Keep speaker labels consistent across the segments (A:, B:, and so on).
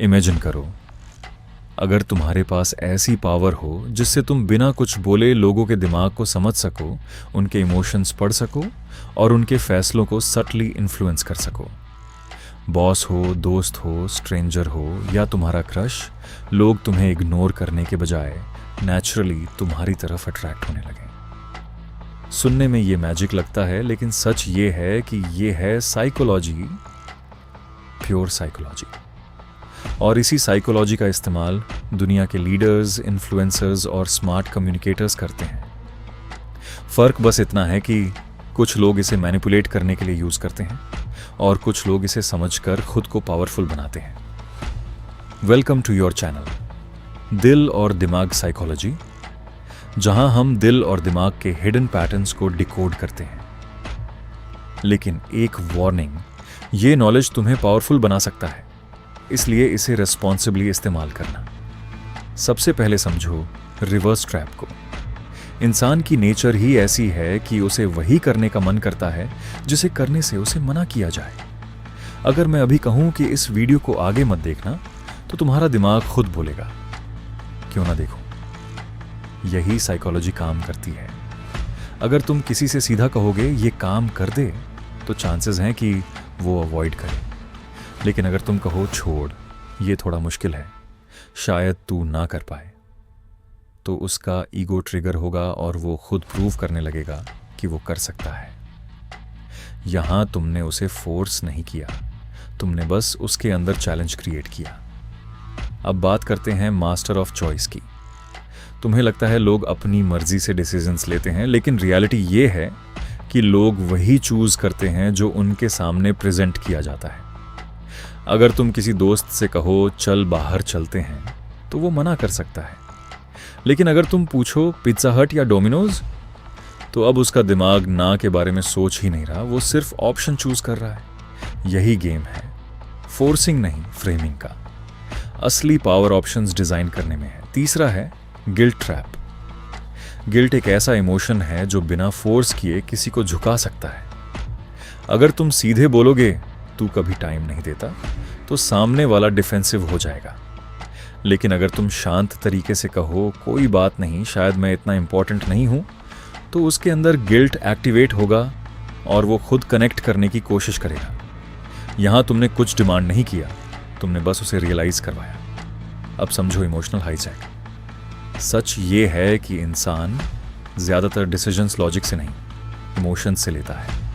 A: Imagine करो, अगर तुम्हारे पास ऐसी पावर हो जिससे तुम बिना कुछ बोले लोगों के दिमाग को समझ सको, उनके इमोशंस पढ़ सको और उनके फैसलों को सटली इन्फ्लुएंस कर सको। बॉस हो, दोस्त हो, स्ट्रेंजर हो या तुम्हारा क्रश, लोग तुम्हें इग्नोर करने के बजाय नेचुरली तुम्हारी तरफ अट्रैक्ट होने लगे। सुनने में ये मैजिक लगता है, लेकिन सच ये है कि ये है साइकोलॉजी, प्योर साइकोलॉजी। और इसी साइकोलॉजी का इस्तेमाल दुनिया के लीडर्स, इन्फ्लुएंसर्स और स्मार्ट कम्युनिकेटर्स करते हैं। फर्क बस इतना है कि कुछ लोग इसे मैनिपुलेट करने के लिए यूज करते हैं और कुछ लोग इसे समझकर खुद को पावरफुल बनाते हैं। वेलकम टू योर चैनल दिल और दिमाग साइकोलॉजी, जहां हम दिल और दिमाग के हिडन पैटर्न्स को डिकोड करते हैं। लेकिन एक वार्निंग, ये नॉलेज तुम्हें पावरफुल बना सकता है, इसलिए इसे रिस्पॉन्सिबली इस्तेमाल करना। सबसे पहले समझो रिवर्स ट्रैप को। इंसान की नेचर ही ऐसी है कि उसे वही करने का मन करता है जिसे करने से उसे मना किया जाए। अगर मैं अभी कहूं कि इस वीडियो को आगे मत देखना, तो तुम्हारा दिमाग खुद बोलेगा क्यों ना देखो। यही साइकोलॉजी काम करती है। अगर तुम किसी से सीधा कहोगे ये काम कर दे, तो चांसेस हैं कि वो अवॉइड करे। लेकिन अगर तुम कहो छोड़, ये थोड़ा मुश्किल है, शायद तू ना कर पाए, तो उसका ईगो ट्रिगर होगा और वो खुद प्रूव करने लगेगा कि वो कर सकता है। यहां तुमने उसे फोर्स नहीं किया, तुमने बस उसके अंदर चैलेंज क्रिएट किया। अब बात करते हैं मास्टर ऑफ चॉइस की। तुम्हें लगता है लोग अपनी मर्जी से डिसीजंस लेते हैं, लेकिन रियलिटी ये है कि लोग वही चूज करते हैं जो उनके सामने प्रेजेंट किया जाता है। अगर तुम किसी दोस्त से कहो चल बाहर चलते हैं, तो वो मना कर सकता है। लेकिन अगर तुम पूछो पिज्जा हट या डोमिनोज, तो अब उसका दिमाग ना के बारे में सोच ही नहीं रहा, वो सिर्फ ऑप्शन चूज कर रहा है। यही गेम है, फोर्सिंग नहीं, फ्रेमिंग का। असली पावर ऑप्शंस डिजाइन करने में है। तीसरा है गिल्ट ट्रैप। गिल्ट एक ऐसा इमोशन है जो बिना फोर्स किए किसी को झुका सकता है। अगर तुम सीधे बोलोगे तू कभी टाइम नहीं देता, तो सामने वाला डिफेंसिव हो जाएगा। लेकिन अगर तुम शांत तरीके से कहो कोई बात नहीं, शायद मैं इतना इंपॉर्टेंट नहीं हूं, तो उसके अंदर गिल्ट एक्टिवेट होगा और वो खुद कनेक्ट करने की कोशिश करेगा। यहां तुमने कुछ डिमांड नहीं किया, तुमने बस उसे रियलाइज करवाया। अब समझो इमोशनल हाईजैक। सच ये है कि इंसान ज्यादातर डिसीजंस लॉजिक से नहीं, इमोशन से लेता है।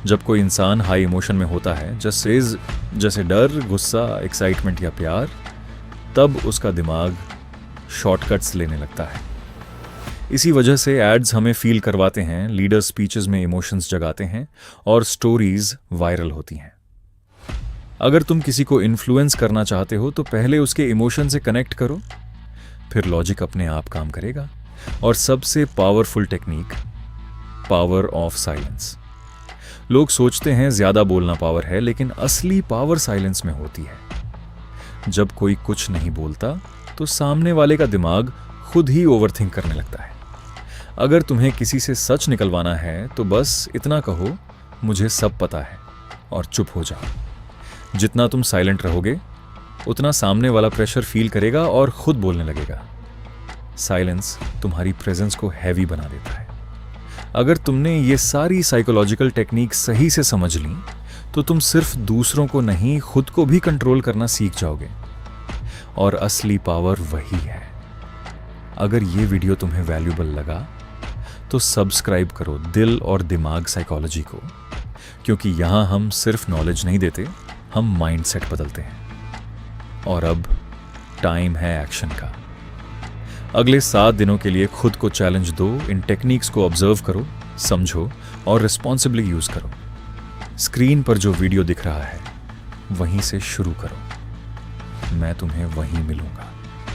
A: जब कोई इंसान हाई इमोशन में होता है, जैसे डर, गुस्सा, एक्साइटमेंट या प्यार, तब उसका दिमाग शॉर्टकट्स लेने लगता है। इसी वजह से एड्स हमें फील करवाते हैं, लीडर स्पीचेस में इमोशंस जगाते हैं और स्टोरीज वायरल होती हैं। अगर तुम किसी को इन्फ्लुएंस करना चाहते हो, तो पहले उसके इमोशन से कनेक्ट करो, फिर लॉजिक अपने आप काम करेगा। और सबसे powerful technique, power of silence. लोग सोचते हैं ज्यादा बोलना पावर है, लेकिन असली पावर साइलेंस में होती है। जब कोई कुछ नहीं बोलता, तो सामने वाले का दिमाग खुद ही ओवरथिंक करने लगता है। अगर तुम्हें किसी से सच निकलवाना है, तो बस इतना कहो मुझे सब पता है और चुप हो जाओ। जितना तुम साइलेंट रहोगे, उतना सामने वाला प्रेशर फील करेगा और खुद बोलने लगेगा। साइलेंस तुम्हारी प्रेजेंस को हैवी बना देता है। अगर तुमने ये सारी साइकोलॉजिकल टेक्निक सही से समझ ली, तो तुम सिर्फ दूसरों को नहीं, खुद को भी कंट्रोल करना सीख जाओगे। और असली पावर वही है। अगर ये वीडियो तुम्हें वैल्यूबल लगा, तो सब्सक्राइब करो दिल और दिमाग साइकोलॉजी को, क्योंकि यहां हम सिर्फ नॉलेज नहीं देते, हम माइंडसेट बदलते हैं। और अब टाइम है एक्शन का। अगले 7 दिनों के लिए खुद को चैलेंज दो, इन टेक्निक्स को ऑब्जर्व करो, समझो और रिस्पॉन्सिबली यूज करो। स्क्रीन पर जो वीडियो दिख रहा है, वहीं से शुरू करो। मैं तुम्हें वहीं मिलूंगा।